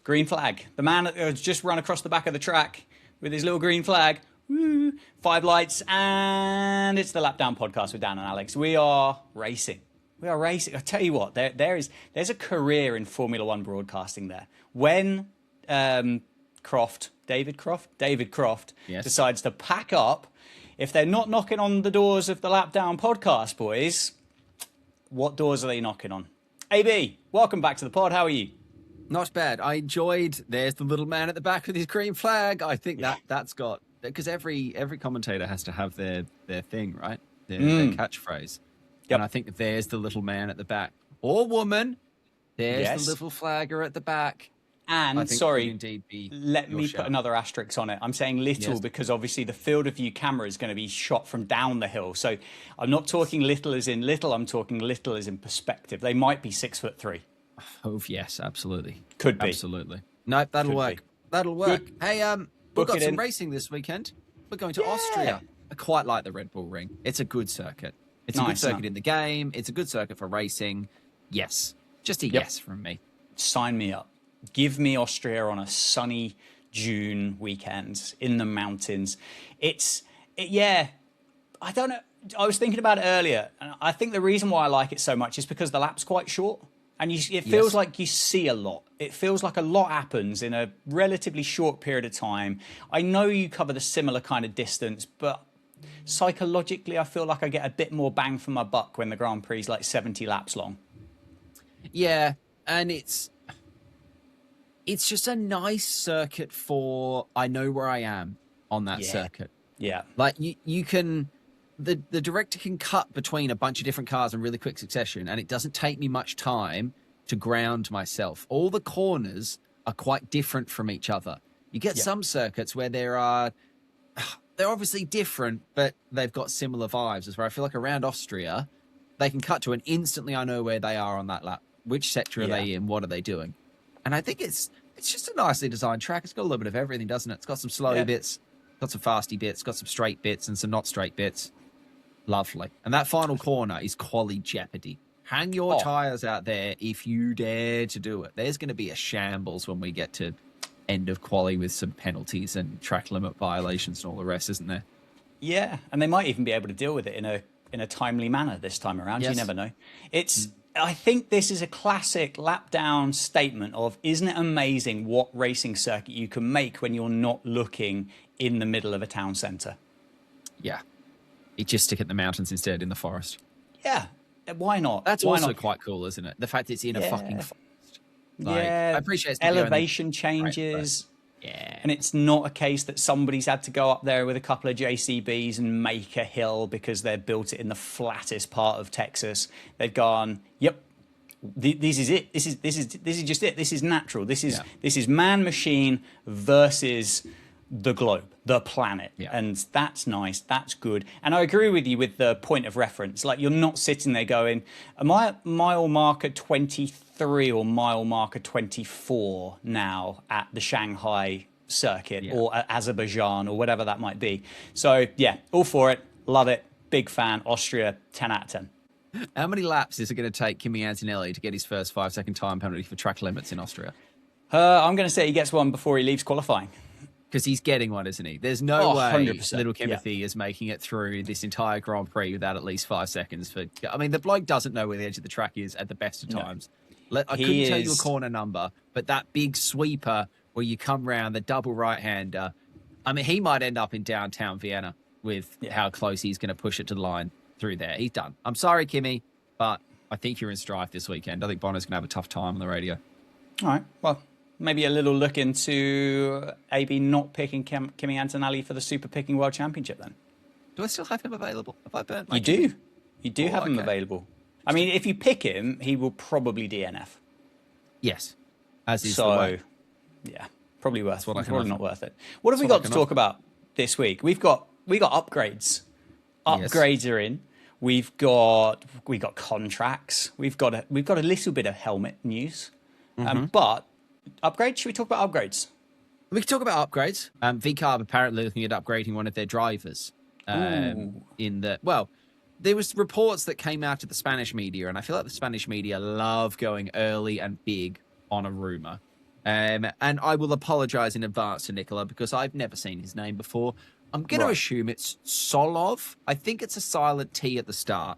Green flag. The man has just run across the back of the track with his little green flag. Woo. 5 lights, and it's the Lap Down podcast with Dan and Alex. We are racing. We are racing. I tell you what, there's a career in Formula One broadcasting there. When David Croft yes. decides to pack up, if they're not knocking on the doors of the Lap Down podcast, boys, what doors are they knocking on? AB, welcome back to the pod. How are you? Not bad. I enjoyed. There's the little man at the back with his green flag. I think that's got, because every commentator has to have their thing, right? Their catchphrase. Yep. And I think there's the little man at the back or woman. There's the little flagger at the back. And sorry, let me shout. put another asterisk on it. I'm saying little because obviously the field of view camera is going to be shot from down the hill. So I'm not talking little as in little. I'm talking little as in perspective. They might be 6'3". Oh yes, absolutely. Could be. Absolutely. No, that'll work. That'll work. Good. Hey, we've got some racing this weekend. We're going to Austria. I quite like the Red Bull Ring. It's a good circuit. It's a good circuit in the game. It's a good circuit for racing. Yes. Just a yes from me. Sign me up. Give me Austria on a sunny June weekend in the mountains. I don't know. I was thinking about it earlier, and I think the reason why I like it so much is because the lap's quite short, and it feels like you see a lot. It feels like a lot happens in a relatively short period of time. I know you cover the similar kind of distance, but psychologically, I feel like I get a bit more bang for my buck when the Grand Prix is like 70 laps long. Yeah, and it's just a nice circuit for, I know where I am on that circuit. Yeah. Like you can, the director can cut between a bunch of different cars in really quick succession, and it doesn't take me much time to ground myself. All the corners are quite different from each other. You get some circuits where they're obviously different, but they've got similar vibes, as where I feel like around Austria, they can cut to and instantly I know where they are on that lap. Which sector are they in? What are they doing? And I think it's just a nicely designed track. It's got a little bit of everything, doesn't it? It's got some slow bits, got some fasty bits, got some straight bits and some not straight bits. Lovely. And that final corner is quali jeopardy. Hang your tyres out there if you dare to do it. There's going to be a shambles when we get to end of quali with some penalties and track limit violations and all the rest, isn't there? Yeah, and they might even be able to deal with it in a timely manner this time around. Yes. You never know. I think this is a classic lap down statement of, isn't it amazing what racing circuit you can make when you're not looking in the middle of a town centre? Yeah. You just stick it in the mountains instead, in the forest. Yeah. Why not? That's also quite cool, isn't it? The fact that it's in a fucking forest. Like, I appreciate it's elevation changes. Yeah. And it's not a case that somebody's had to go up there with a couple of JCBs and make a hill because they built it in the flattest part of Texas. They've gone, yep, this is it. This is just it. This is natural. This is man machine versus the globe, the planet. Yeah. And that's nice. That's good. And I agree with you with the point of reference. Like, you're not sitting there going, am I at mile marker 23 or mile marker 24 now at the Shanghai circuit or at Azerbaijan or whatever that might be? So, yeah, all for it. Love it. Big fan. Austria, 10 out of 10. How many laps is it going to take Kimi Antonelli to get his first 5-second time penalty for track limits in Austria? I'm going to say he gets one before he leaves qualifying. Because he's getting one, isn't he? There's no way 100%. little Timothy is making it through this entire Grand Prix without at least 5 seconds. I mean, the bloke doesn't know where the edge of the track is at the best of times. I couldn't tell you a corner number, but that big sweeper where you come round, the double right-hander, I mean, he might end up in downtown Vienna with how close he's going to push it to the line through there. He's done. I'm sorry, Kimi, but I think you're in strife this weekend. I think Bono's going to have a tough time on the radio. All right, well, maybe a little look into AB not picking Kimi Antonelli for the Super Picking World Championship then. Do I still have him available? Have I burnt You do. You do have him available. I mean, if you pick him, he will probably DNF. Yes. As is the way. Yeah, probably not worth it. What have we got to talk about this week? We got upgrades. Upgrades are in. We've got contracts. We've got a little bit of helmet news. But upgrades? Should we talk about upgrades? We can talk about upgrades. VCARB apparently looking at upgrading one of their drivers. There was reports that came out of the Spanish media, and I feel like the Spanish media love going early and big on a rumor. And I will apologize in advance to Nicola because I've never seen his name before. I'm going to assume it's Solov. I think it's a silent T at the start.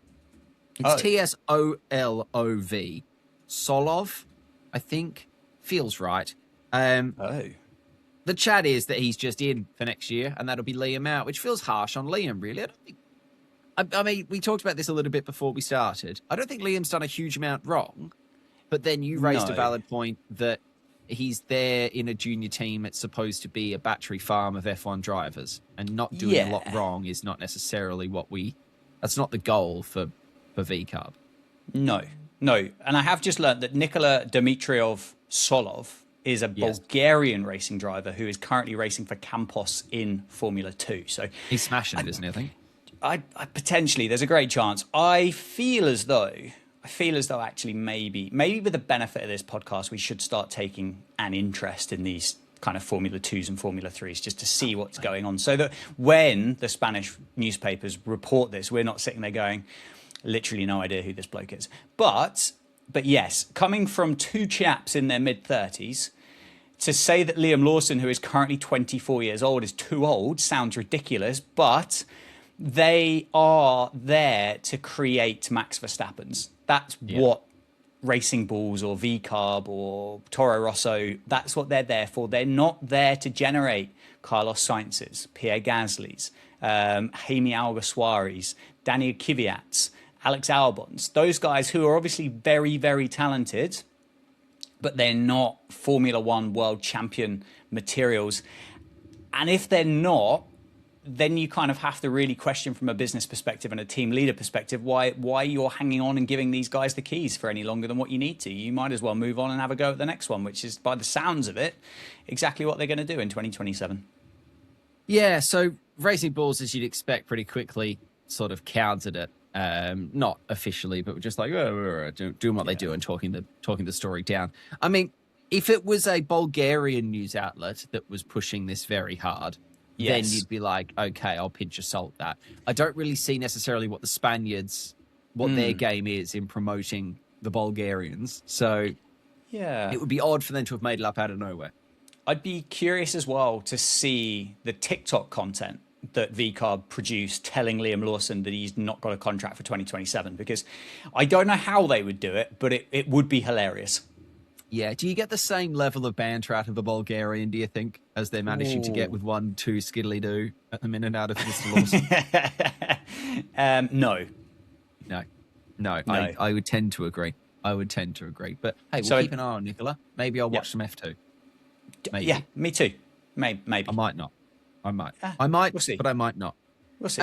It's Tsolov. Solov, I think. Feels right. The chat is that he's just in for next year, and that'll be Liam out, which feels harsh on Liam, really. I mean, we talked about this a little bit before we started. I don't think Liam's done a huge amount wrong, but then you raised a valid point that he's there in a junior team. It's supposed to be a battery farm of F1 drivers, and not doing a lot wrong is not necessarily that's not the goal for VCARB. No. And I have just learned that Nikola Dimitriov Solov is a Bulgarian racing driver who is currently racing for Campos in Formula 2. So he's smashing it, isn't he, I think? I potentially, there's a great chance. I feel as though actually maybe with the benefit of this podcast, we should start taking an interest in these kind of Formula 2s and Formula 3s just to see what's going on. So that when the Spanish newspapers report this, we're not sitting there going, literally no idea who this bloke is. But yes, coming from two chaps in their mid-30s, to say that Liam Lawson, who is currently 24 years old, is too old sounds ridiculous, but they are there to create Max Verstappen's. That's what Racing Bulls or VCARB or Toro Rosso, that's what they're there for. They're not there to generate Carlos Sainz's, Pierre Gasly's, Jaime Alguersuari's, Daniel Kvyat's, Alex Albon's. Those guys who are obviously very, very talented, but they're not Formula One world champion materials. And if they're not, then you kind of have to really question from a business perspective and a team leader perspective why you're hanging on and giving these guys the keys for any longer than what you need to. You might as well move on and have a go at the next one, which is, by the sounds of it, exactly what they're going to do in 2027. Yeah, so Racing Bulls, as you'd expect, pretty quickly sort of countered it. Not officially, but just like doing what they do and talking the story down. I mean, if it was a Bulgarian news outlet that was pushing this very hard, then you'd be like, okay, I'll pinch a salt that. I don't really see necessarily what the Spaniards, their game is in promoting the Bulgarians. So it would be odd for them to have made it up out of nowhere. I'd be curious as well to see the TikTok content that VCARB produced telling Liam Lawson that he's not got a contract for 2027, because I don't know how they would do it, but it would be hilarious. Yeah. Do you get the same level of banter out of the Bulgarian, do you think, as they're managing to get with 1-2 skiddly-doo at the minute out of Mr. Lawson? No. I would tend to agree. But hey, we'll keep an eye on Nicola. Maybe I'll watch some F2. Maybe. Yeah, me too. Maybe. I might not. I might, we'll see. But I might not. We'll see.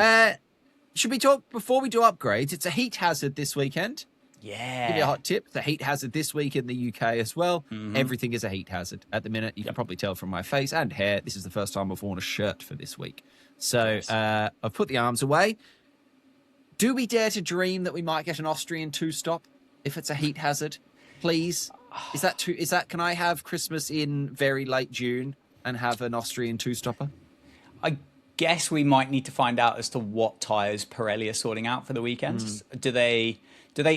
Should we talk, before we do upgrades, it's a heat hazard this weekend. Yeah. Give you a hot tip. It's a heat hazard this week in the UK as well. Mm-hmm. Everything is a heat hazard at the minute. You can probably tell from my face and hair. This is the first time I've worn a shirt for this week. So I've put the arms away. Do we dare to dream that we might get an Austrian two-stop if it's a heat hazard? Please. Is that can I have Christmas in very late June and have an Austrian two-stopper? I guess we might need to find out as to what tyres Pirelli are sorting out for the weekends. Do they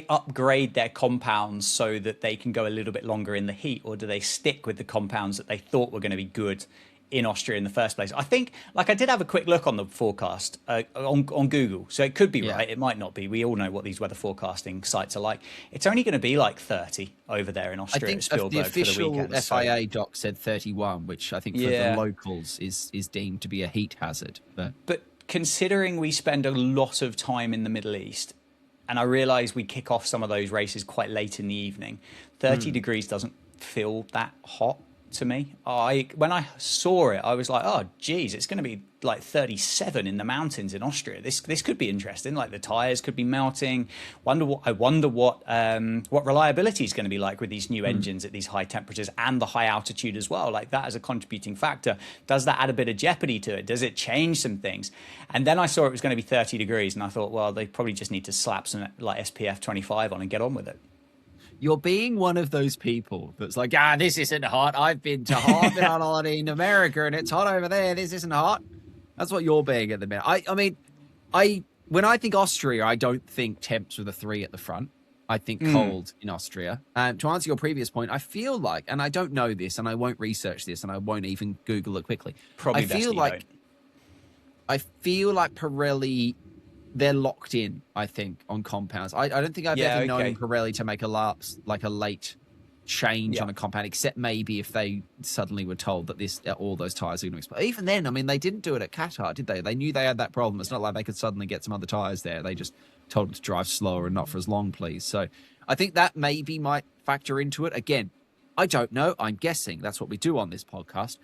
upgrade their compounds so that they can go a little bit longer in the heat, or do they stick with the compounds that they thought were going to be good in Austria in the first place? I think, I did have a quick look on the forecast on Google, so it could be right, it might not be. We all know what these weather forecasting sites are like. It's only going to be like 30 over there in Austria at Spielberg the official for the weekend. FIA doc said 31, which I think for the locals is deemed to be a heat hazard. But considering we spend a lot of time in the Middle East, and I realise we kick off some of those races quite late in the evening, 30 degrees doesn't feel that hot to me. When I saw it, I was like, oh, geez, it's going to be like 37 in the mountains in Austria. This could be interesting. Like the tyres could be melting. I wonder what reliability is going to be like with these new engines at these high temperatures and the high altitude as well. Like that as a contributing factor. Does that add a bit of jeopardy to it? Does it change some things? And then I saw it was going to be 30 degrees, and I thought, well, they probably just need to slap some like SPF 25 on and get on with it. You're being one of those people that's like, this isn't hot. I've been on holiday in America and it's hot over there. This isn't hot. That's what you're being at the minute. I mean, when I think Austria, I don't think temps with a 3 at the front. I think, cold in Austria. To answer your previous point, I feel like, and I don't know this, and I won't research this, and I won't even Google it quickly. Probably best that you don't. I feel like Pirelli, they're locked in, I think, on compounds. I don't think I've ever known Pirelli to make a late change on a compound, except maybe if they suddenly were told that all those tires are going to explode. Even then, I mean, they didn't do it at Qatar, did they? They knew they had that problem. It's not like they could suddenly get some other tires there. They just told them to drive slower and not for as long, please. So I think that maybe might factor into it. Again, I don't know. I'm guessing. That's what we do on this podcast.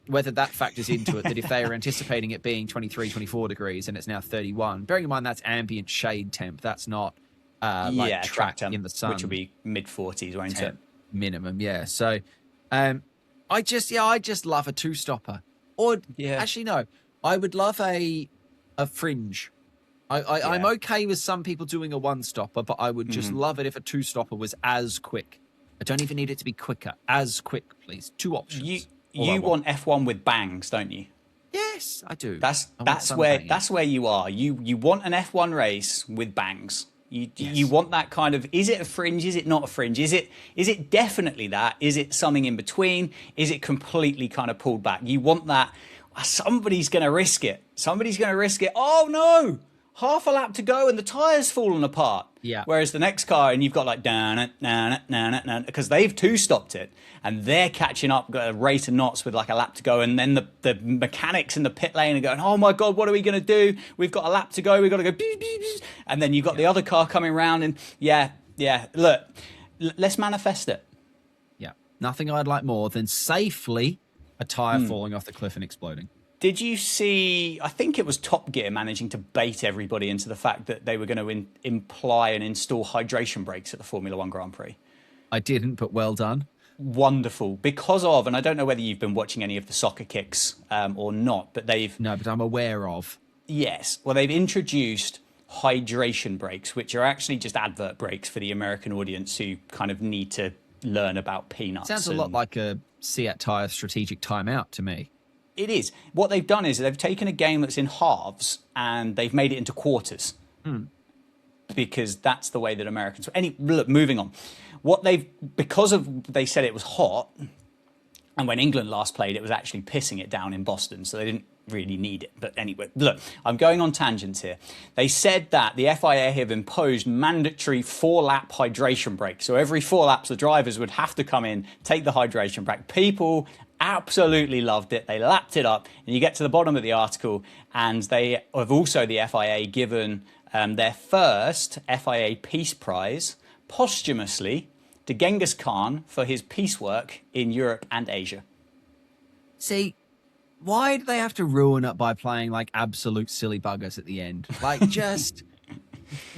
Whether that factors into it, that if they are anticipating it being 23, 24 degrees and it's now 31, bearing in mind that's ambient shade temp. That's not track temp in the sun. Which will be mid-40s, won't it? Minimum, yeah. So I just love a two-stopper. Or actually, no. I would love a fringe. I'm okay with some people doing a one-stopper, but I would just love it if a two-stopper was as quick. I don't even need it to be quicker. As quick, please. Two options. You want F1 with bangs, don't you? Yes, I do. That's where you are. You want an F1 race with bangs. You want that kind of, is it a fringe? Is it not a fringe? Is it definitely that? Is it something in between? Is it completely kind of pulled back? You want that. Somebody's going to risk it. Somebody's going to risk it. Oh no! Half a lap to go and the tire's fallen apart. Yeah. Whereas the next car, and you've got like because they've two-stopped it and they're catching up, got a rate of knots with like a lap to go, and then the mechanics in the pit lane are going, oh my god, what are we going to do? We've got a lap to go. We've got to go, and then you've got the other car coming around, and look, let's manifest it. Yeah, nothing I'd like more than safely a tire falling off the cliff and exploding. Did you see, I think it was Top Gear managing to bait everybody into the fact that they were going to imply and install hydration brakes at the Formula One Grand Prix? I didn't, but well done. Wonderful. Because of, and I don't know whether you've been watching any of the soccer kicks or not, but No, but I'm aware of. Yes. Well, they've introduced hydration brakes, which are actually just advert brakes for the American audience who kind of need to learn about peanuts. Sounds a lot like a Seat Tyre strategic timeout to me. It is. What they've done is they've taken a game that's in halves and they've made it into quarters. Because that's the way that Americans... Look, moving on. They said it was hot, and when England last played, it was actually pissing it down in Boston, so they didn't really need it. But anyway, look, I'm going on tangents here. They said that the FIA have imposed mandatory 4-lap hydration breaks. So every 4 laps, the drivers would have to come in, take the hydration break. People absolutely loved it. They lapped it up, and you get to the bottom of the article, and they have also, the FIA, given their first FIA Peace Prize posthumously to Genghis Khan for his peace work in Europe and Asia. See, why do they have to ruin it by playing like absolute silly buggers at the end? Like, just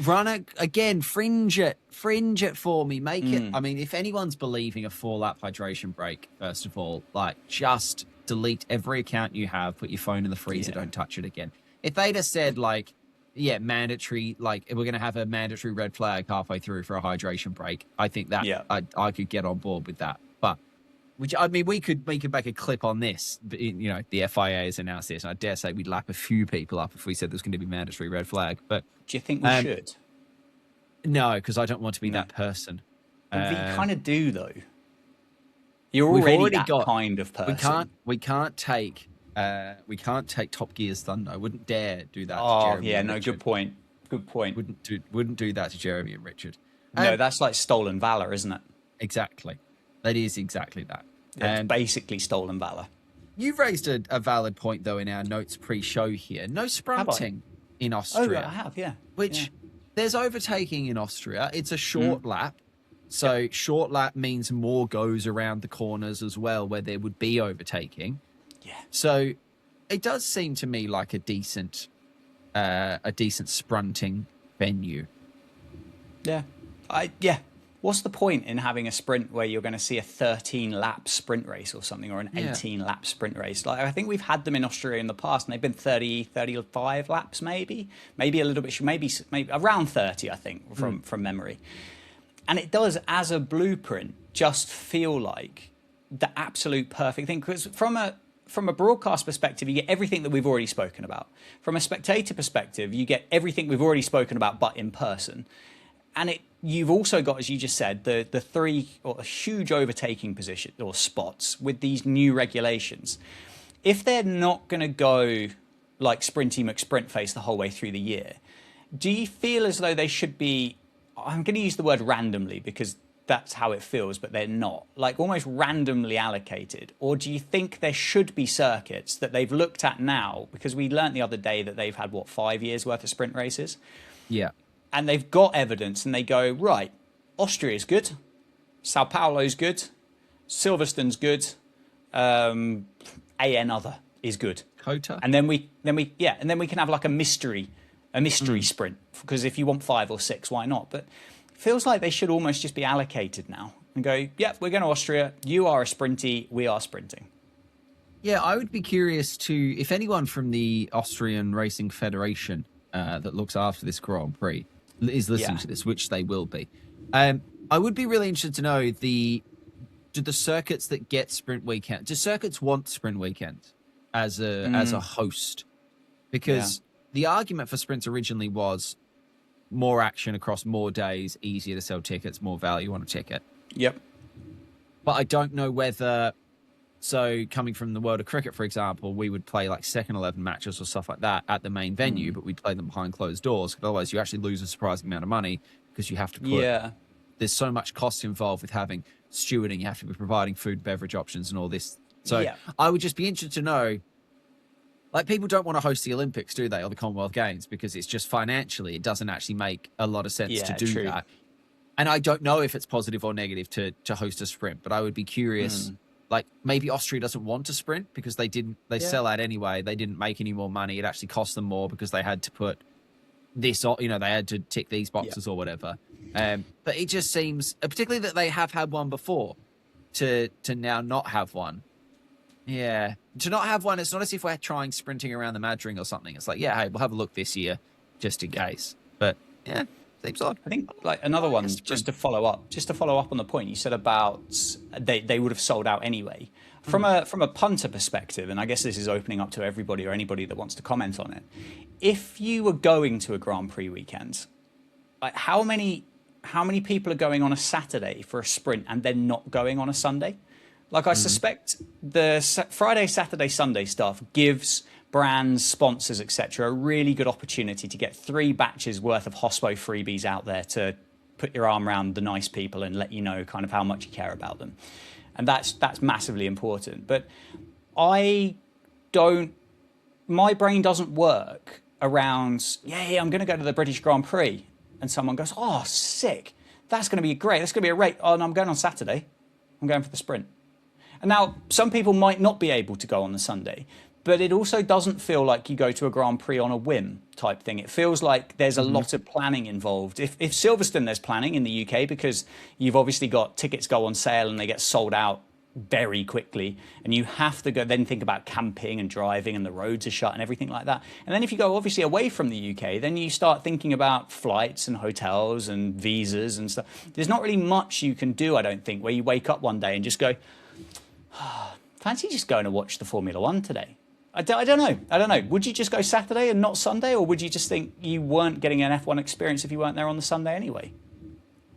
run it again, fringe it for me, make it. I mean, if anyone's believing a 4-lap hydration break, first of all, like, just delete every account you have, put your phone in the freezer, don't touch it again. If they'd have said, like, mandatory, like, we're going to have a mandatory red flag halfway through for a hydration break, I think that I could get on board with that. But we could make a clip on this. You know, the FIA has announced this, and I dare say we'd lap a few people up if we said there's going to be mandatory red flag. But do you think we should? No, because I don't want to be that person. You kind of do, though. You're already that kind of person. We can't take Top Gear's thunder. I wouldn't dare do that. Oh, to Jeremy yeah, and no, Richard. good point. Good point. Wouldn't do that to Jeremy and Richard. No, that's like stolen valor, isn't it? Exactly. That is exactly that. It's basically stolen valor. You've raised a valid point, though, in our notes pre-show here. No sprunting in Austria. Oh, I have, yeah. There's overtaking in Austria. It's a short lap. So short lap means more goes around the corners as well, where there would be overtaking. Yeah. So it does seem to me like a decent sprunting venue. Yeah. What's the point in having a sprint where you're going to see a 13-lap sprint race or something, or an 18-lap sprint race? Like, I think we've had them in Austria in the past, and they've been 30, 35 laps, maybe a little bit, maybe around 30, I think, from memory. And it does, as a blueprint, just feel like the absolute perfect thing. Because from a broadcast perspective, you get everything that we've already spoken about. From a spectator perspective, you get everything we've already spoken about, but in person. you've also got, as you just said, the three or a huge overtaking position or spots with these new regulations. If they're not going to go like Sprinty McSprintface the whole way through the year, do you feel as though they should be, I'm going to use the word randomly because that's how it feels, but they're not, like almost randomly allocated? Or do you think there should be circuits that they've looked at now? Because we learnt the other day that they've had, 5 years worth of sprint races? Yeah. And they've got evidence and they go, right, Austria's good, Sao Paulo's good, Silverstone's good, AN other is good. Kota. And then we can have like a mystery sprint, because if you want 5 or 6, why not? But it feels like they should almost just be allocated now and go, yeah, we're going to Austria. You are a sprinty. We are sprinting. Yeah, I would be curious to, if anyone from the Austrian Racing Federation that looks after this Grand Prix is listening to this, which they will be. I would be really interested to know do the circuits that get sprint weekend, do circuits want sprint weekend as a host? Because the argument for sprints originally was more action across more days, easier to sell tickets, more value on a ticket. Yep. But I don't know whether, so coming from the world of cricket, for example, we would play like second 11 matches or stuff like that at the main venue, but we'd play them behind closed doors. Otherwise, you actually lose a surprising amount of money because you have to put, there's so much cost involved with having stewarding. You have to be providing food, beverage options and all this. So I would just be interested to know, like, people don't want to host the Olympics, do they, or the Commonwealth Games, because it's just financially, it doesn't actually make a lot of sense to do that. And I don't know if it's positive or negative to host a sprint, but I would be curious. Like, maybe Austria doesn't want to sprint because they sell out anyway. They didn't make any more money. It actually cost them more because they had to put this, they had to tick these boxes or whatever. But it just seems, particularly that they have had one before, to now not have one. Yeah. To not have one, it's not as if we're trying sprinting around the Madring or something. It's like, hey, we'll have a look this year just in case. But yeah, seems odd. I think like another one, just to follow up on the point you said about they would have sold out anyway. From a punter perspective, and I guess this is opening up to everybody or anybody that wants to comment on it. If you were going to a Grand Prix weekend, like how many people are going on a Saturday for a sprint and then not going on a Sunday? Like, I suspect the Friday, Saturday, Sunday stuff gives brands, sponsors, etc., a really good opportunity to get 3 batches worth of hospo freebies out there to put your arm around the nice people and let you know kind of how much you care about them. And that's massively important. But my brain doesn't work around, I'm going to go to the British Grand Prix. And someone goes, oh, sick. That's going to be great. That's going to be a rate. Oh, no, I'm going on Saturday. I'm going for the sprint. And now, some people might not be able to go on the Sunday, but it also doesn't feel like you go to a Grand Prix on a whim type thing. It feels like there's a lot of planning involved. If Silverstone, there's planning in the UK because you've obviously got tickets go on sale and they get sold out very quickly, and you have to go then think about camping and driving and the roads are shut and everything like that. And then if you go obviously away from the UK, then you start thinking about flights and hotels and visas and stuff. There's not really much you can do, I don't think, where you wake up one day and just go, fancy just going to watch the Formula One today. I don't know. Would you just go Saturday and not Sunday, or would you just think you weren't getting an F1 experience if you weren't there on the Sunday anyway?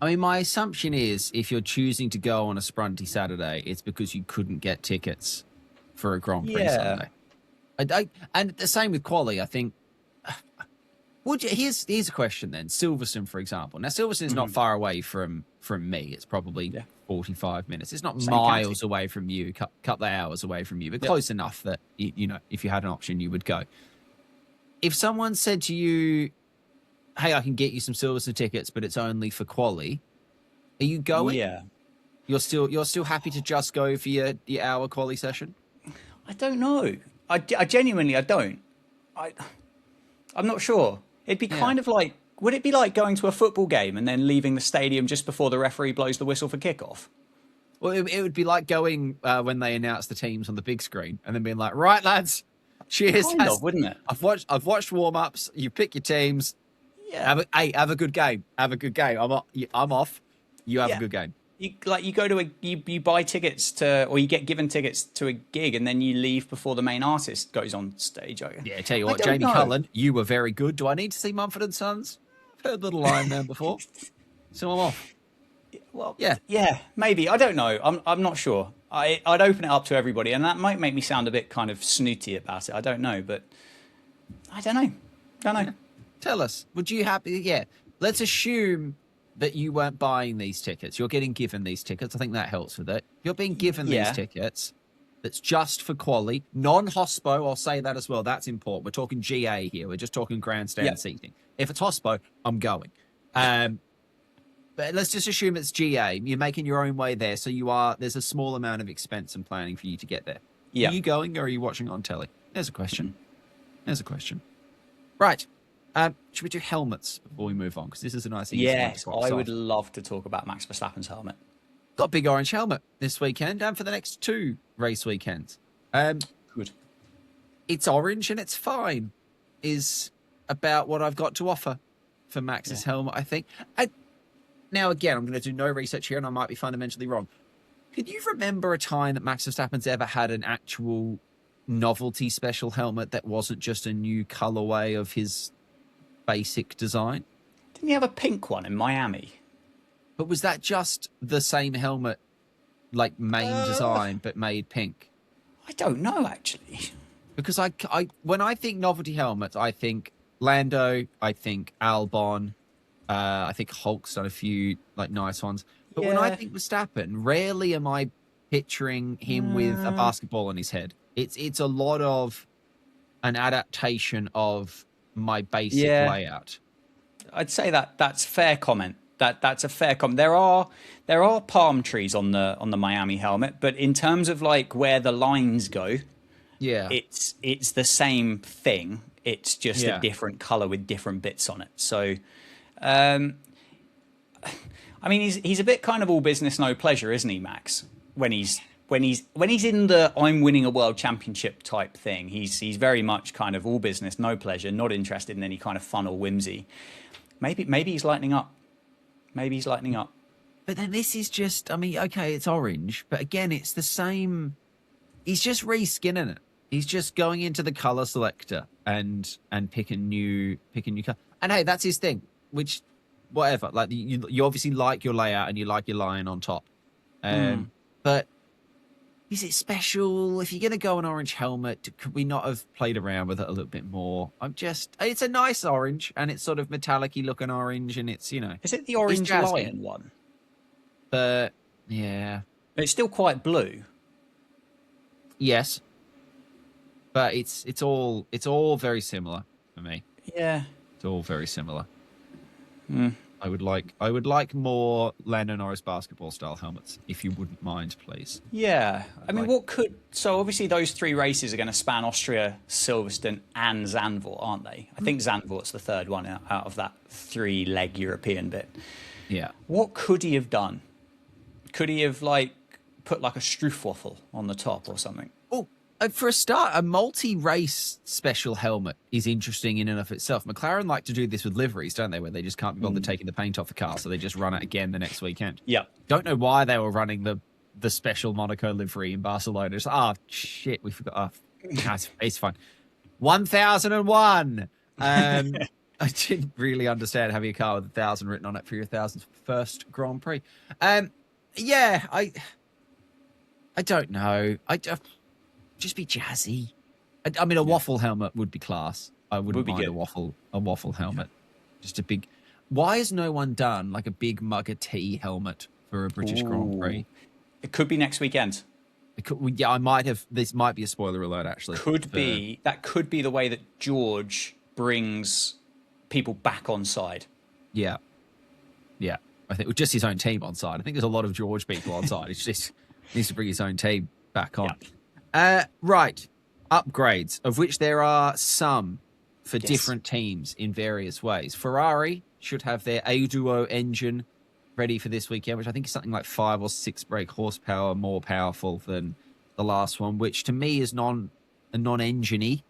I mean, my assumption is if you're choosing to go on a sprunty Saturday, it's because you couldn't get tickets for a Grand Prix Sunday. And the same with quali, I think. Here's a question then. Silverstone, for example. Now, Silverstone is not far away from me. It's probably 45 minutes. It's not miles away from you, couple of hours away from you, but close enough that, if you had an option, you would go. If someone said to you, hey, I can get you some Silverstone tickets, but it's only for quali, are you going? Yeah. You're still happy to just go for your hour quali session? I don't know. I genuinely, I don't. I'm not sure. It'd be kind of like, would it be like going to a football game and then leaving the stadium just before the referee blows the whistle for kickoff? Well, it would be like going when they announce the teams on the big screen and then being like, right, lads, cheers. Kind of, wouldn't it? I've watched warm-ups. You pick your teams. Yeah. Have a good game. Have a good game. I'm off. You have a good game. You go to you buy tickets to, or you get given tickets to a gig, and then you leave before the main artist goes on stage. Yeah, tell you what, Jamie Cullen, you were very good. Do I need to see Mumford and Sons? I've heard Little Lion Man before. So I'm off. Well, Yeah. yeah, maybe. I don't know. I'm not sure. I'd open it up to everybody, and that might make me sound a bit kind of snooty about it. I don't know, but I don't know. Don't know. Tell us, would you happy? Yeah. Let's assume that you weren't buying these tickets. You're getting given these tickets. I think that helps with it. You're being given these tickets. That's just for quali, non-hospo. I'll say that as well. That's important. We're talking GA here. We're just talking grandstand seating. If it's hospo, I'm going. But let's just assume it's GA. You're making your own way there, so there's a small amount of expense and planning for you to get there. Yeah. Are you going, or are you watching on telly? There's a question. Right. Should we do helmets before we move on? Because this is a nice easy one to box I would off. love to talk about Max Verstappen's helmet. Got a big orange helmet this weekend and for the next 2 race weekends. Good. It's orange and it's fine, is about what I've got to offer for Max's helmet, I think. Now, again, I'm going to do no research here and I might be fundamentally wrong. Can you remember a time that Max Verstappen's ever had an actual novelty special helmet that wasn't just a new colorway of his basic design? Didn't he have a pink one in Miami? But was that just the same helmet, like main design, but made pink? I don't know, actually. Because I when I think novelty helmets, I think Lando, I think Albon, I think Hulk's done a few like nice ones. But when I think Verstappen, rarely am I picturing him with a basketball on his head. It's a lot of an adaptation of my basic layout. I'd say that's fair comment. That's a fair comment. There are palm trees on the Miami helmet, but in terms of like where the lines go, it's the same thing. It's just a different color with different bits on it. So, I mean, he's a bit kind of all business, no pleasure, isn't he, Max? When he's in the I'm winning a world championship type thing, he's very much kind of all business, no pleasure, not interested in any kind of fun or whimsy. Maybe he's lightening up. But then this is just, I mean, okay, it's orange, but again, it's the same. He's just reskinning it. He's just going into the color selector and picking new color. And hey, that's his thing. Which, whatever. Like you obviously like your layout and you like your line on top. But is it special? If you're going to go an orange helmet, could we not have played around with it a little bit more? It's a nice orange and it's sort of metallic-y looking orange and it's, Is it the orange lion one? But yeah. It's still quite blue. Yes. But it's all very similar for me. Yeah. It's all very similar. I would like more Lando Norris basketball style helmets, if you wouldn't mind, please. Yeah. I mean, so obviously those 3 races are going to span Austria, Silverstone and Zandvoort, aren't they? I think Zandvoort's the third one out of that 3-leg European bit. Yeah. What could he have done? Could he have put like a Stroofwafel on the top or something? Oh, for a start, a multi-race special helmet is interesting in and of itself. McLaren like to do this with liveries, don't they? Where they just can't be bothered taking the paint off the car, so they just run it again the next weekend. Yeah. Don't know why they were running the special Monaco livery in Barcelona. It's shit, we forgot. It's fine. 1001. I didn't really understand having a car with 1,000 written on it for your 1,001st Grand Prix. Yeah, I don't know. Just be jazzy. I mean, a waffle helmet would be class. I wouldn't mind a waffle helmet. Just a big. Why has no one done like a big Mugger T helmet for a British Grand Prix? It could be next weekend. I might have. This might be a spoiler alert, actually. That could be the way that George brings people back on side. Yeah. I think just his own team on side. I think there's a lot of George people on side. It's just needs to bring his own team back on. Yeah. Right. Upgrades, of which there are some for different teams in various ways. Ferrari should have their A-Duo engine ready for this weekend, which I think is something like 5 or 6 brake horsepower more powerful than the last one, which to me is non-engine-y.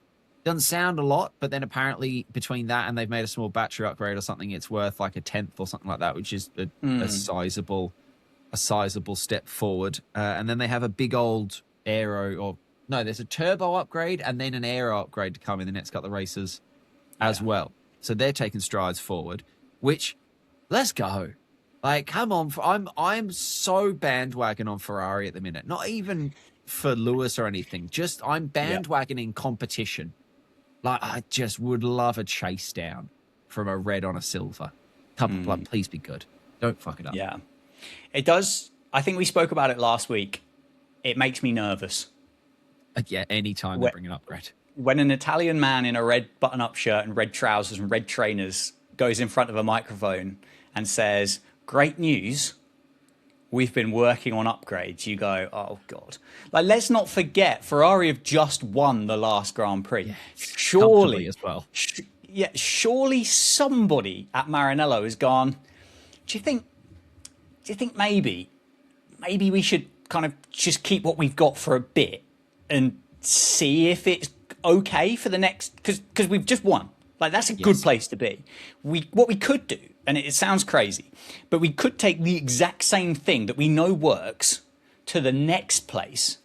Doesn't sound a lot, but then apparently between that and they've made a small battery upgrade or something, it's worth like 1/10 or something like that, which is a sizable step forward. And then they have a big old there's a turbo upgrade and then an aero upgrade to come in the next couple of races as well. So they're taking strides forward, which, let's go. Like, come on, I'm so bandwagon on Ferrari at the minute. Not even for Lewis or anything. Just I'm bandwagoning competition. Like, I just would love a chase down from a red on a silver. Come on, please be good. Don't fuck it up. Yeah, it does. I think we spoke about it last week. It makes me nervous. Yeah, anytime they bring an upgrade. When an Italian man in a red button-up shirt and red trousers and red trainers goes in front of a microphone and says, "Great news, we've been working on upgrades," you go, "Oh God!" Like, let's not forget, Ferrari have just won the last Grand Prix. Yes, surely, as well. Surely somebody at Maranello has gone, Do you think maybe we should kind of just keep what we've got for a bit and see if it's okay for the next, because we've just won. Like, that's a good place to be. What we could do, and it sounds crazy, but we could take the exact same thing that we know works to the next place,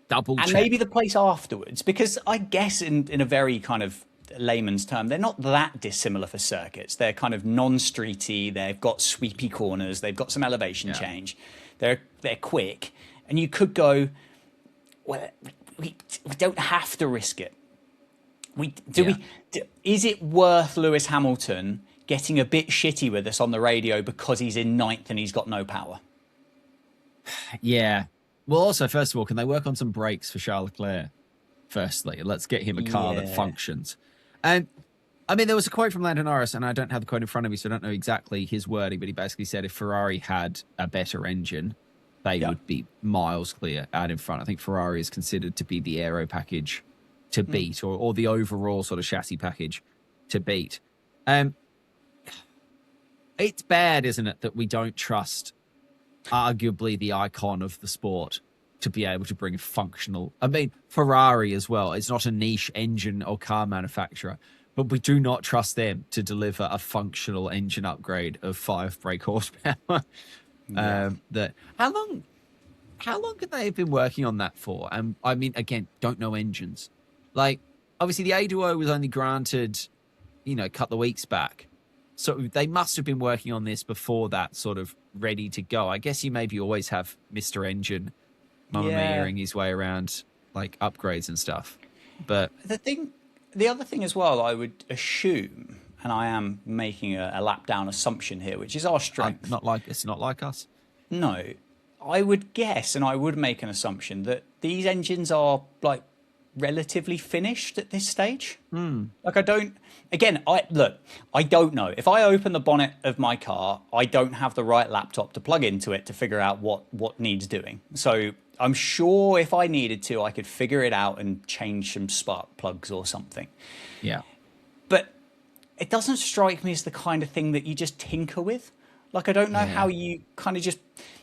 double check, and maybe the place afterwards, because I guess in a very kind of layman's term, they're not that dissimilar for circuits. They're kind of non-streety, they've got sweepy corners, they've got some elevation change, they're quick, and you could go, well, we don't have to risk it. Is it worth Lewis Hamilton getting a bit shitty with us on the radio because he's in ninth and he's got no power? Yeah. Well, also, first of all, can they work on some brakes for Charles Leclerc? Firstly, let's get him a car that functions. And I mean, there was a quote from Lando Norris, and I don't have the quote in front of me, so I don't know exactly his wording, but he basically said if Ferrari had a better engine, they would be miles clear out in front. I think Ferrari is considered to be the aero package to beat, or the overall sort of chassis package to beat. It's bad, isn't it, that we don't trust arguably the icon of the sport to be able to bring a functional... I mean, Ferrari as well. It's not a niche engine or car manufacturer, but we do not trust them to deliver a functional engine upgrade of 5 brake horsepower. How long could they have been working on that for? And I mean, again, don't know engines. Like, obviously the A2O was only granted, a couple of weeks back. So they must have been working on this before that, sort of ready to go. I guess you maybe always have Mr. Engine Mamma Mia-ing his way around, like, upgrades and stuff. But the other thing as well, I would assume, and I am making a lap down assumption here, which is our strength. It's not like us. No, I would guess, and I would make an assumption that these engines are, like, relatively finished at this stage. Like, I don't know. If I open the bonnet of my car, I don't have the right laptop to plug into it to figure out what needs doing. So I'm sure if I needed to, I could figure it out and change some spark plugs or something. Yeah. But it doesn't strike me as the kind of thing that you just tinker with. Like, I don't know how you kind of just...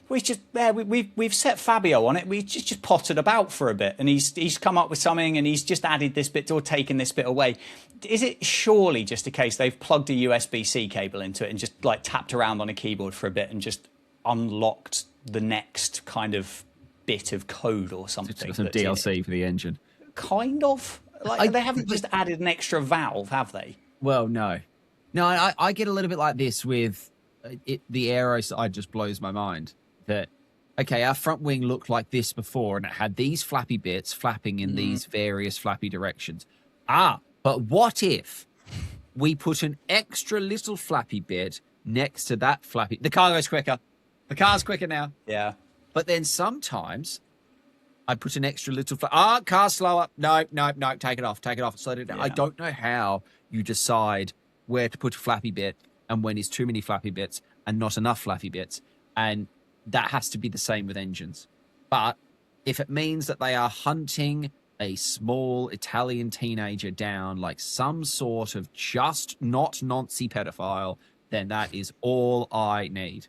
We've set Fabio on it. We just pottered about for a bit, and he's come up with something, and he's just added this bit or taken this bit away. Is it surely just a case they've plugged a USB-C cable into it and just, like, tapped around on a keyboard for a bit and just unlocked the next kind of bit of code or something? Some DLC for the engine. Kind of. Like, they haven't just added an extra valve, have they? Well, no. I get a little bit like this with the aero side. Just blows my mind that, okay, our front wing looked like this before, and it had these flappy bits flapping in these various flappy directions. But what if we put an extra little flappy bit next to that flappy? The car goes quicker. The car's quicker now. Yeah. But then sometimes I put an extra little car's slower. No, take it off. Slow it down. Yeah. I don't know how you decide where to put a flappy bit and when is too many flappy bits and not enough flappy bits. And that has to be the same with engines. But if it means that they are hunting a small Italian teenager down like some sort of just not Nazi pedophile, then that is all I need.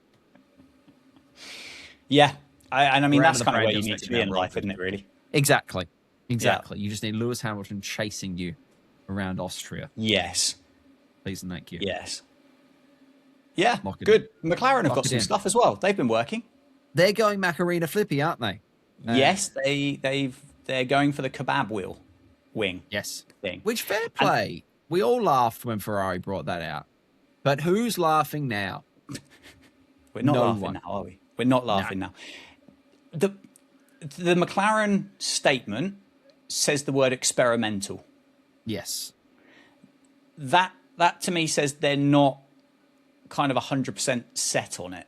Yeah. I mean, that's kind of where you need to be in life, isn't it, really? Exactly. Yeah. You just need Lewis Hamilton chasing you around Austria. Yes. Please and thank you. Yes. Yeah, good. McLaren have got some stuff as well. They've been working. They're going Macarena flippy, aren't they? Yes, they're going for the kebab wing. Yes. Thing. Which, fair play. We all laughed when Ferrari brought that out. But who's laughing now? We're not No laughing one. now, are we? We're not laughing now. The McLaren statement says the word experimental. Yes. That to me says they're not kind of 100% set on it.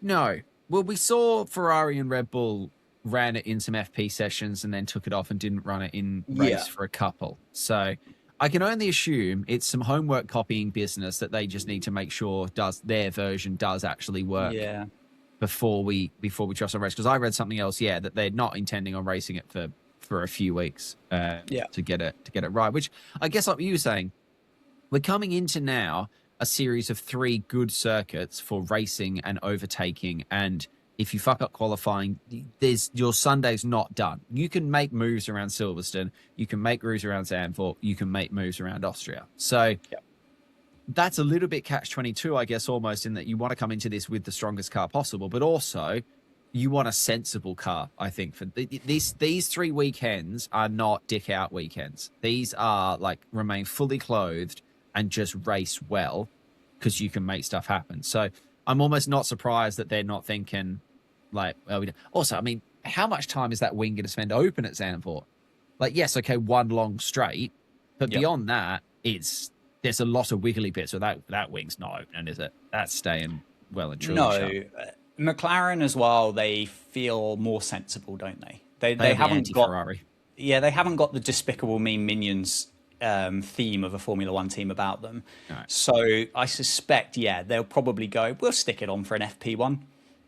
No. Well, we saw Ferrari and Red Bull ran it in some FP sessions and then took it off and didn't run it in race for a couple. So I can only assume it's some homework copying business that they just need to make sure their version does actually work before we trust on race. Because I read something else, that they're not intending on racing it for a few weeks to get it right. Which I guess, like you were saying, we're coming into now a series of 3 good circuits for racing and overtaking, and if you fuck up qualifying, your Sunday's not done. You can make moves around Silverstone, you can make moves around Zandvoort, you can make moves around Austria. So that's a little bit catch-22, I guess, almost, in that you want to come into this with the strongest car possible, but also you want a sensible car, I think. For these 3 weekends are not dick out weekends. These are like remain fully clothed and just race well, because you can make stuff happen. So I'm almost not surprised that they're not thinking like, well, also, I mean, how much time is that wing going to spend open at Zandvoort? Like, yes, okay, 1 long straight, but beyond that, there's a lot of wiggly bits. So that wing's not opening, is it? That's staying well and truly shut. McLaren as well, they feel more sensible, don't they? They haven't got Ferrari. Yeah, they haven't got the Despicable Me Minions theme of a Formula One team about them. Right. So I suspect, they'll probably go, we'll stick it on for an FP1,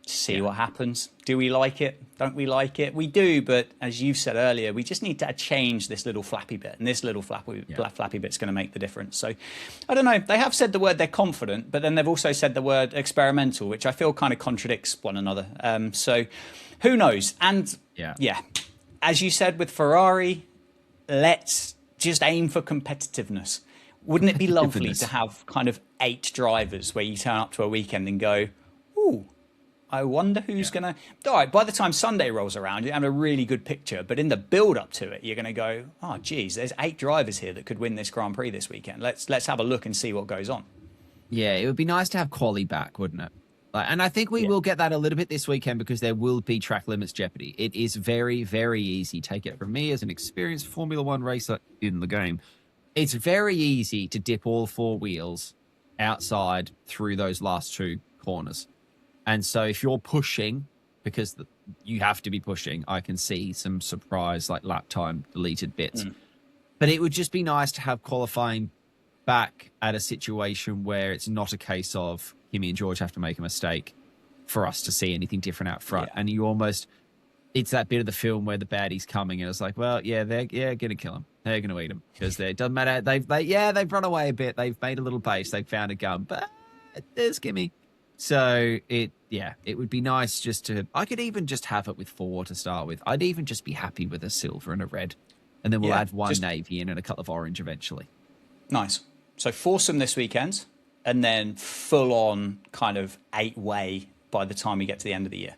see what happens. Do we like it? Don't we like it? We do, but as you said earlier, we just need to change this little flappy bit, and this little flappy bit's going to make the difference. So I don't know. They have said the word they're confident, but then they've also said the word experimental, which I feel kind of contradicts one another. So who knows? And as you said with Ferrari, let's just aim for competitiveness. Wouldn't it be lovely to have kind of 8 drivers where you turn up to a weekend and go, ooh, I wonder who's going to... All right, by the time Sunday rolls around, you have a really good picture. But in the build-up to it, you're going to go, oh, geez, there's 8 drivers here that could win this Grand Prix this weekend. Let's have a look and see what goes on. Yeah, it would be nice to have quali back, wouldn't it? And I think we will get that a little bit this weekend, because there will be track limits jeopardy. It is very, very easy. Take it from me as an experienced Formula One racer in the game. It's very easy to dip all 4 wheels outside through those last 2 corners. And so if you're pushing, because you have to be pushing, I can see some surprise, like lap time deleted bits. But it would just be nice to have qualifying back at a situation where it's not a case of Kimi and George have to make a mistake for us to see anything different out front. And you almost, it's that bit of the film where the baddie's coming and it's like, well, they're going to kill him. They're going to eat him, because it doesn't matter. They've run away a bit. They've made a little base. They've found a gun, but there's Kimi. So it would be nice just to, I could even just have it with 4 to start with. I'd even just be happy with a silver and a red. And then we'll add 1 navy in and a couple of orange eventually. Nice. So foursome this weekend, and then full on kind of 8-way by the time we get to the end of the year.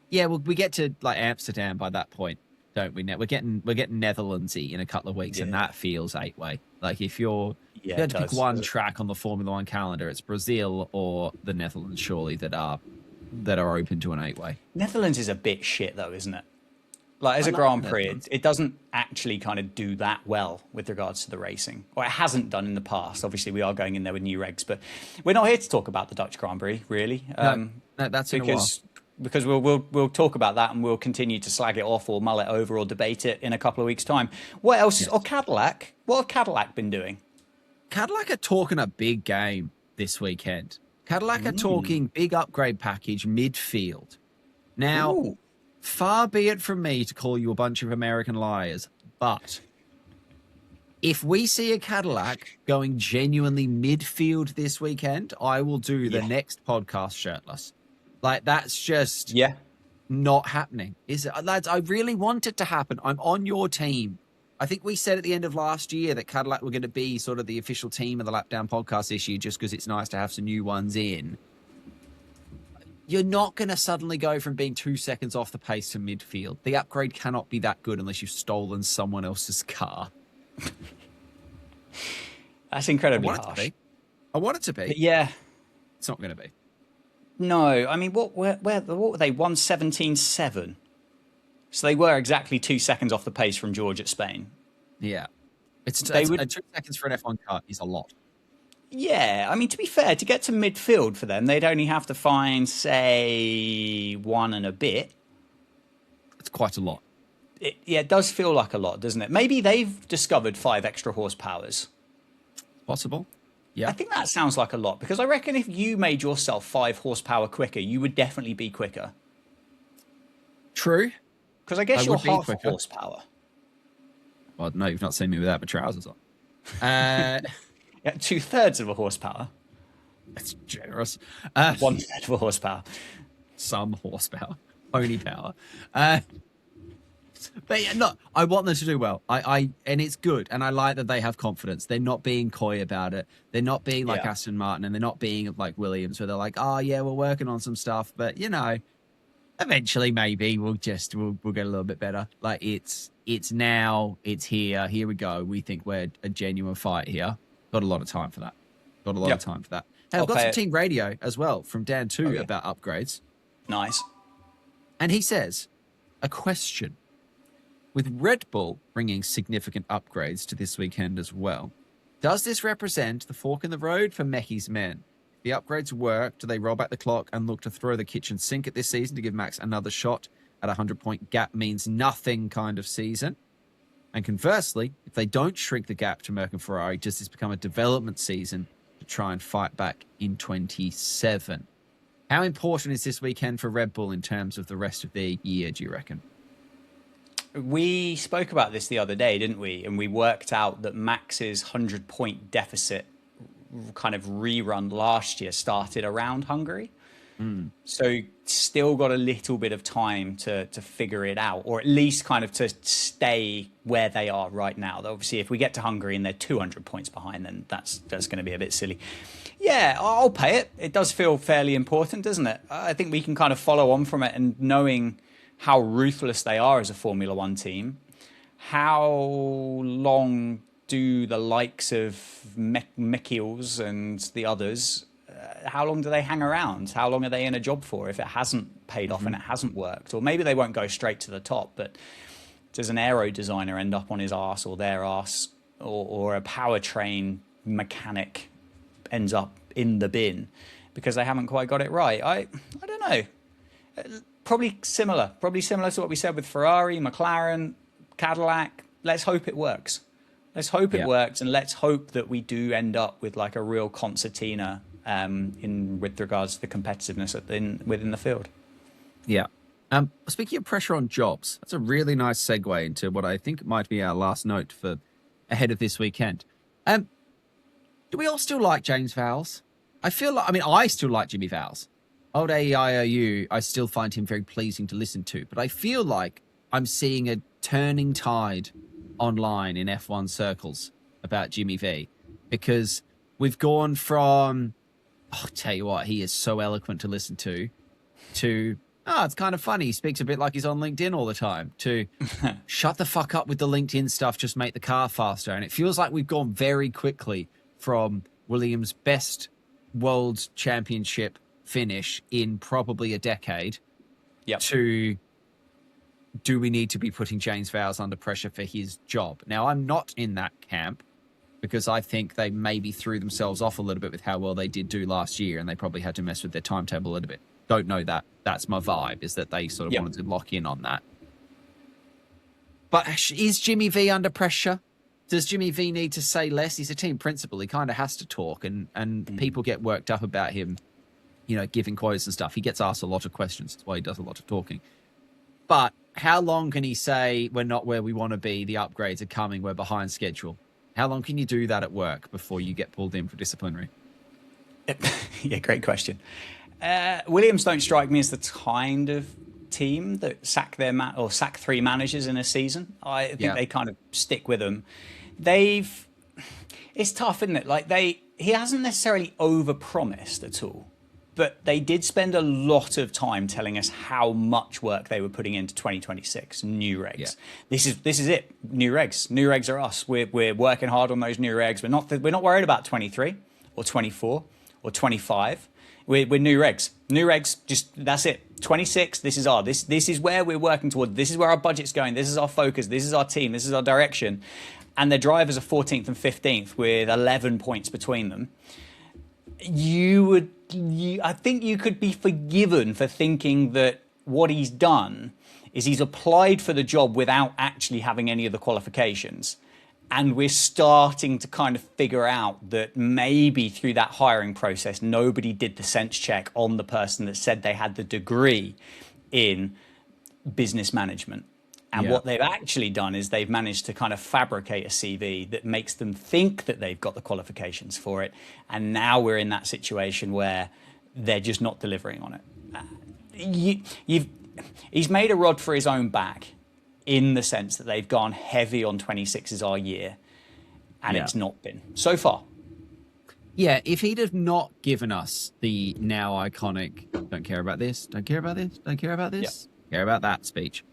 Yeah, well, we get to like Amsterdam by that point, don't we? We're getting Netherlandsy in a couple of weeks, and that feels 8-way. Like if you had to pick one track on the Formula One calendar, it's Brazil or the Netherlands, surely, that are open to an 8-way. Netherlands is a bit shit though, isn't it? Like as a Grand Prix, it doesn't actually kind of do that well with regards to the racing. Or it hasn't done in the past. Obviously, we are going in there with new regs, but we're not here to talk about the Dutch Grand Prix, really. No, that's because we'll talk about that, and we'll continue to slag it off or mull it over or debate it in a couple of weeks' time. What else? Or Cadillac? What have Cadillac been doing? Cadillac are talking a big game this weekend. Cadillac are talking big upgrade package midfield. Now, far be it from me to call you a bunch of American liars, but if we see a Cadillac going genuinely midfield this weekend, I will do the next podcast shirtless. Like, that's just not happening. Is it, lads? I really want it to happen. I'm on your team. I think we said at the end of last year that Cadillac were going to be sort of the official team of the Lapdown podcast this year, just because it's nice to have some new ones in. You're not going to suddenly go from being 2 seconds off the pace to midfield. The upgrade cannot be that good unless you've stolen someone else's car. That's incredibly harsh. I want it to be. But yeah. It's not going to be. No, I mean, what were they? 1:17.7. So they were exactly 2 seconds off the pace from George at Spain. Yeah. It's 2 seconds for an F1 car is a lot. Yeah, I mean, to be fair, to get to midfield for them, they'd only have to find, say, 1 and a bit. It's quite a lot. It does feel like a lot, doesn't it? Maybe they've discovered 5 extra horsepowers. Possible. Yeah. I think that sounds like a lot, because I reckon if you made yourself 5 horsepower quicker, you would definitely be quicker. True. Because I guess you're half quicker. horsepower. Well, no, you've not seen me without my trousers on. Yeah, 2/3 of a horsepower. That's generous. 1/3 of a horsepower. Some horsepower. Pony power. But yeah, no, I want them to do well. And it's good. And I like that they have confidence. They're not being coy about it. They're not being like Aston Martin, and they're not being like Williams, where they're like, oh yeah, we're working on some stuff, but eventually maybe we'll get a little bit better. Like it's now, it's here we go. We think we're a genuine fight here. Got a lot of time for that. Hey, I've got some team radio as well from Dan too about upgrades. Nice. And he says, a question. With Red Bull bringing significant upgrades to this weekend as well, does this represent the fork in the road for Mechie's men? If the upgrades work, do they roll back the clock and look to throw the kitchen sink at this season to give Max another shot at a 100-point gap means nothing kind of season? And conversely, if they don't shrink the gap to Merc and Ferrari, does this become a development season to try and fight back in 27? How important is this weekend for Red Bull in terms of the rest of their year, do you reckon? We spoke about this the other day, didn't we? And we worked out that Max's 100-point deficit kind of rerun last year started around Hungary. So still got a little bit of time to figure it out, or at least kind of to stay where they are right now. Obviously, if we get to Hungary and they're 200 points behind, then that's going to be a bit silly. Yeah, I'll pay it. It does feel fairly important, doesn't it? I think we can kind of follow on from it, and knowing how ruthless they are as a Formula One team, how long do the likes of Michiels and the others, how long do they hang around? How long are they in a job for if it hasn't paid off and it hasn't worked? Or maybe they won't go straight to the top, but does an aero designer end up on his arse or their arse, or a powertrain mechanic ends up in the bin because they haven't quite got it right? I don't know. Probably similar to what we said with Ferrari, McLaren, Cadillac. Let's hope it works. Let's hope it works, and let's hope that we do end up with like a real concertina with regards to the competitiveness within the field. Yeah. Speaking of pressure on jobs, that's a really nice segue into what I think might be our last note for ahead of this weekend. Do we all still like James Vowles? I still like Jimmy Vowles. Old AEIOU, I still find him very pleasing to listen to, but I feel like I'm seeing a turning tide online in F1 circles about Jimmy V, because we've gone from, I'll tell you what, he is so eloquent to listen to it's kind of funny, he speaks a bit like he's on LinkedIn all the time, to shut the fuck up with the LinkedIn stuff, just make the car faster. And it feels like we've gone very quickly from Williams' best world championship finish in probably a decade to, do we need to be putting James Vowles under pressure for his job? Now, I'm not in that camp, because I think they maybe threw themselves off a little bit with how well they did do last year, and they probably had to mess with their timetable a little bit. Don't know that. That's my vibe, is that they sort of wanted to lock in on that. But is Jimmy V under pressure? Does Jimmy V need to say less? He's a team principal. He kind of has to talk, and people get worked up about him, giving quotes and stuff. He gets asked a lot of questions. That's why he does a lot of talking. But how long can he say, we're not where we want to be, the upgrades are coming, we're behind schedule? How long can you do that at work before you get pulled in for disciplinary? Yeah, great question. Williams don't strike me as the kind of team that sack 3 managers in a season. I think they kind of stick with them. It's tough, isn't it? Like he hasn't necessarily overpromised at all, but they did spend a lot of time telling us how much work they were putting into 2026 new regs. Yeah. This is it. New regs. New regs are us. We're working hard on those new regs. We're not worried about 23 or 24 or 25. We're new regs. New regs, just that's it. 26, this is where we're working toward. This is where our budget's going. This is our focus. This is our team. This is our direction. And the drivers are 14th and 15th with 11 points between them. I think you could be forgiven for thinking that what he's done is he's applied for the job without actually having any of the qualifications. And we're starting to kind of figure out that maybe through that hiring process, nobody did the sense check on the person that said they had the degree in business management. And what they've actually done is they've managed to kind of fabricate a CV that makes them think that they've got the qualifications for it. And now we're in that situation where they're just not delivering on it. He's made a rod for his own back, in the sense that they've gone heavy on 26s our year, and it's not been so far. Yeah, if he'd have not given us the now iconic "don't care about this, don't care about this, don't care about this, care about that" speech,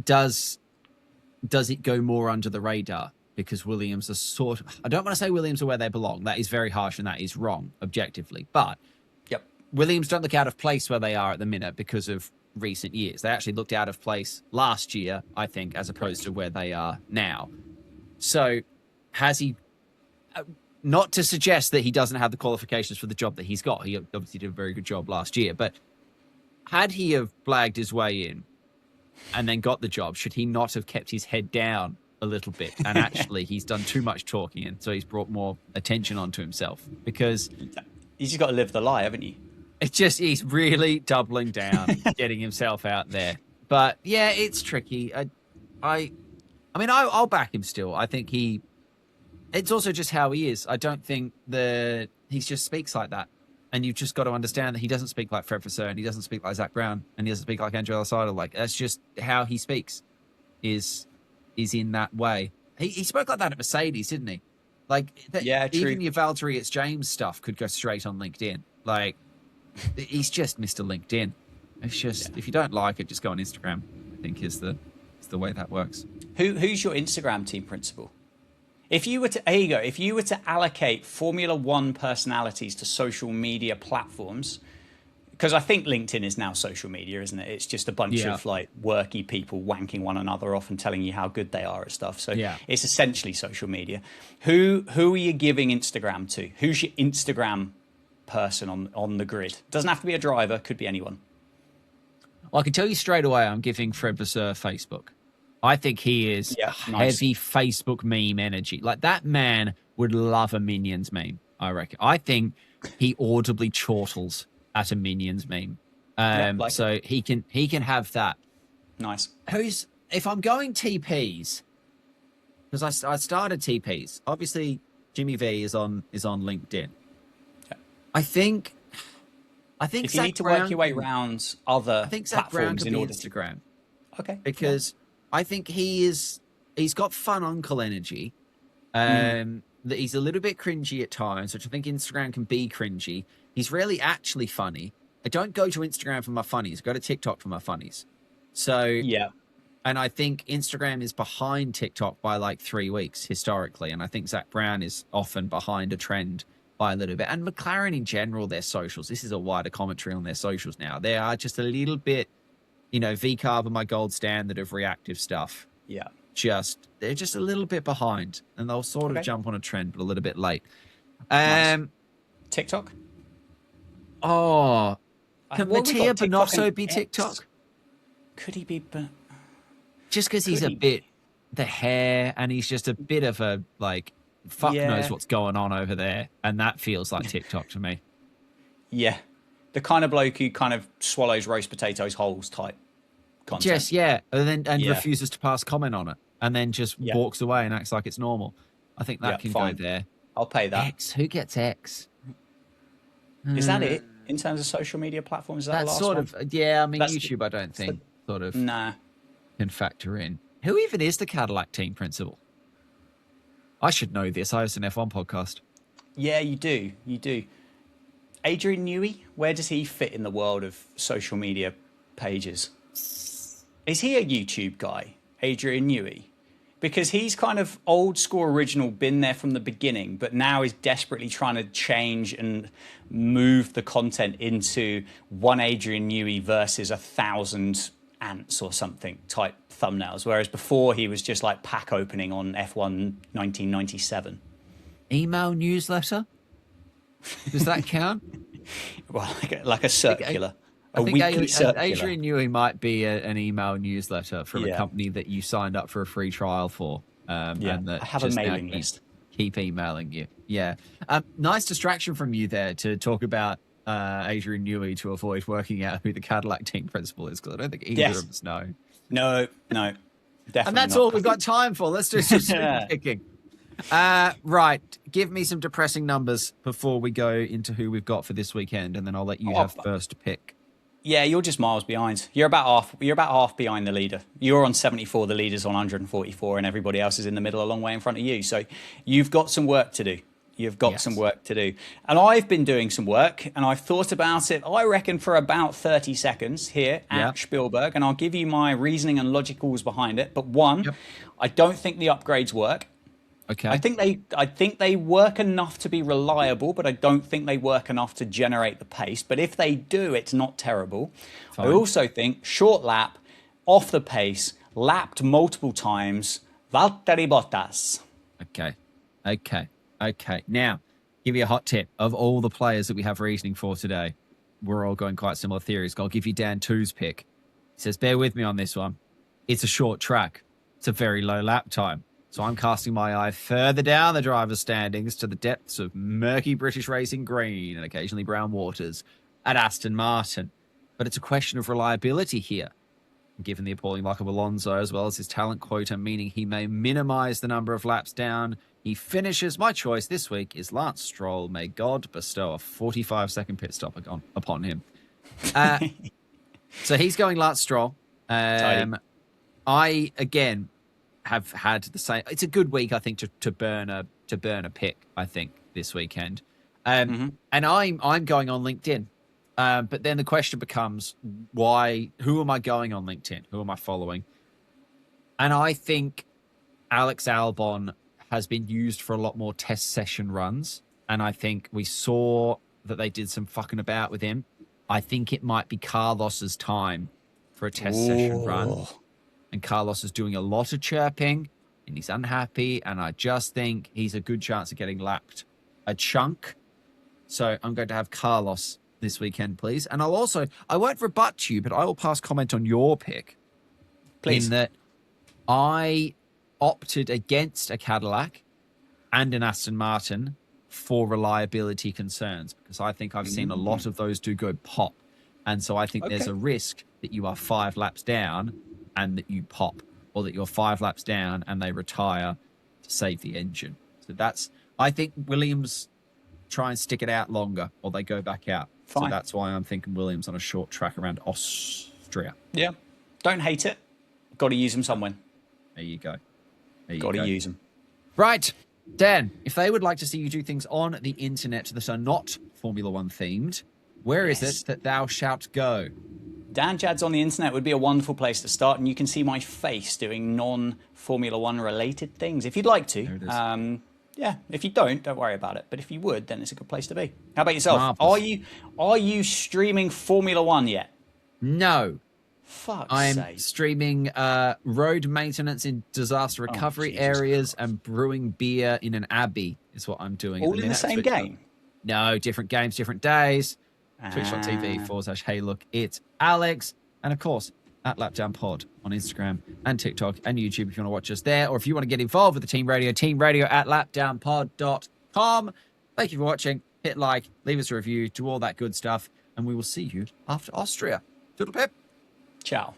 does it go more under the radar? Because Williams are sort of, I don't want to say Williams are where they belong. That is very harsh and that is wrong objectively. But Williams don't look out of place where they are at the minute because of recent years. They actually looked out of place last year, I think, as opposed to where they are now. So has he, not to suggest that he doesn't have the qualifications for the job that he's got. He obviously did a very good job last year. But had he have blagged his way in and then got the job, should he not have kept his head down a little bit? And actually, he's done too much talking, and so he's brought more attention onto himself. Because he's just got to live the lie, haven't you? It's just, he's really doubling down, getting himself out there. But yeah, it's tricky. I mean, I'll back him still. I think it's also just how he is. I don't think that he just speaks like that. And you've just got to understand that he doesn't speak like Fred Vasseur, and he doesn't speak like Zach Brown, and he doesn't speak like Angelo Seidel. Like, that's just how he speaks, is in that way. He spoke like that at Mercedes, didn't he? Like, true. Even your Valtteri James stuff could go straight on LinkedIn. Like, he's just Mr. LinkedIn. It's just, if you don't like it, just go on Instagram, I think is the way that works. Who's your Instagram team principal? If you were to allocate Formula One personalities to social media platforms, because I think LinkedIn is now social media, isn't it? It's just a bunch of like worky people wanking one another off and telling you how good they are at stuff. So it's essentially social media. Who are you giving Instagram to? Who's your Instagram person on the grid? Doesn't have to be a driver, could be anyone. Well, I can tell you straight away, I'm giving Fred Vasseur Facebook. I think he is heavy Facebook meme energy. Like, that man would love a Minions meme, I reckon. I think he audibly chortles at a Minions meme. So he can have that. Nice. If I'm going TPs, because I started TPs, obviously Jimmy V is on LinkedIn. Yeah. I think if you need to work your way around other platforms in order to Instagram. Okay. Because I think he's got fun uncle energy. That he's a little bit cringy at times, which I think Instagram can be cringy. He's really actually funny. I don't go to Instagram for my funnies. I go to TikTok for my funnies. So and I think Instagram is behind TikTok by like 3 weeks historically. And I think Zach Brown is often behind a trend by a little bit. And McLaren in general, their socials, this is a wider commentary on their socials now. They are just a little bit, VCARB are my gold standard of reactive stuff. Yeah. They're just a little bit behind, and they'll sort of jump on a trend, but a little bit late. Nice. TikTok? Oh, can Mattia Bonosso be TikTok? Could he be? Just because he's the hair, and he's just a bit of a, like, fuck knows what's going on over there, and that feels like TikTok to me. Yeah. The kind of bloke who kind of swallows roast potatoes whole type content. Yes, and refuses to pass comment on it, and then just walks away and acts like it's normal. I think that can go there. I'll pay that. X, who gets X? Is that it in terms of social media platforms? Is that the last sort one? of YouTube, I don't think can factor in. Who even is the Cadillac team principal? I should know this. I host an F1 podcast. Yeah, you do. Adrian Newey, where does he fit in the world of social media pages? Is he a YouTube guy, Adrian Newey? because he's kind of old school original, been there from the beginning, but now is desperately trying to change and move the content into one Adrian Newey versus 1,000 ants or something type thumbnails, whereas before he was just like pack opening on F1 1997. Email newsletter? Does that count? Well, like a circular. I think weekly circular. Adrian Newey might be an email newsletter from a company that you signed up for a free trial for. And that I have a just mailing now list. Keep emailing you. Yeah. Nice distraction from you there to talk about Adrian Newey to avoid working out who the Cadillac team principal is, because I don't think either of us know. No, definitely. And that's not. all we've got time for. Let's do some super picking. Right. Give me some depressing numbers before we go into who we've got for this weekend, and then I'll let you have first pick. Yeah, you're just miles behind. You're about half behind the leader. You're on 74, the leader's on 144, and everybody else is in the middle a long way in front of you. So you've got some work to do. You've got some work to do. And I've been doing some work, and I've thought about it, I reckon, for about 30 seconds here at Spielberg, and I'll give you my reasoning and logicals behind it. But one, I don't think the upgrades work. Okay. I think they work enough to be reliable, but I don't think they work enough to generate the pace. But if they do, it's not terrible. Fine. I also think short lap, off the pace, lapped multiple times, Valtteri Bottas. Okay. Now, give you a hot tip. Of all the players that we have reasoning for today, we're all going quite similar theories. I'll give you Dan 2's pick. He says, bear with me on this one. It's a short track. It's a very low lap time. So I'm casting my eye further down the driver's standings to the depths of murky British racing green and occasionally brown waters at Aston Martin. But it's a question of reliability here. Given the appalling luck of Alonso, as well as his talent quota, meaning he may minimize the number of laps down, he finishes. My choice this week is Lance Stroll. May God bestow a 45-second pit stop upon him. So he's going Lance Stroll. I, again, have had the same. It's a good week, I think, to burn a pick, I think, this weekend. And I'm going on LinkedIn. But then the question becomes, who am I going on LinkedIn? Who am I following? And I think Alex Albon has been used for a lot more test session runs. And I think we saw that they did some fucking about with him. I think it might be Carlos's time for a test session run. And Carlos is doing a lot of chirping and he's unhappy. And I just think he's a good chance of getting lapped a chunk. So I'm going to have Carlos this weekend, please. And I won't rebut you, but I will pass comment on your pick. Please. In that I opted against a Cadillac and an Aston Martin for reliability concerns, because I think I've seen a lot of those do go pop. And so I think there's a risk that you are 5 laps down and that you pop, or that you're 5 laps down and they retire to save the engine. So I think Williams try and stick it out longer, or they go back out. Fine. So that's why I'm thinking Williams on a short track around Austria. Yeah. Don't hate it. Got to use them somewhere. There you go. Got to use them. Right. Dan, if they would like to see you do things on the internet that are not Formula One themed, where is it that thou shalt go? Dan Jads on the internet would be a wonderful place to start, and you can see my face doing non-Formula One related things if you'd like to. There it is. Yeah, if you don't worry about it. But if you would, then it's a good place to be. How about yourself? Are you streaming Formula One yet? No. I'm streaming road maintenance in disaster recovery areas and brewing beer in an abbey is what I'm doing. All in the same game? No, different games, different days. Twitch.tv/hey look, it's Alex. And of course, at Lapdown Pod on Instagram and TikTok and YouTube if you want to watch us there, or if you want to get involved with the Team Radio at lapdownpod.com. Thank you for watching. Hit like, leave us a review, do all that good stuff, and we will see you after Austria. Toodle pip. Ciao.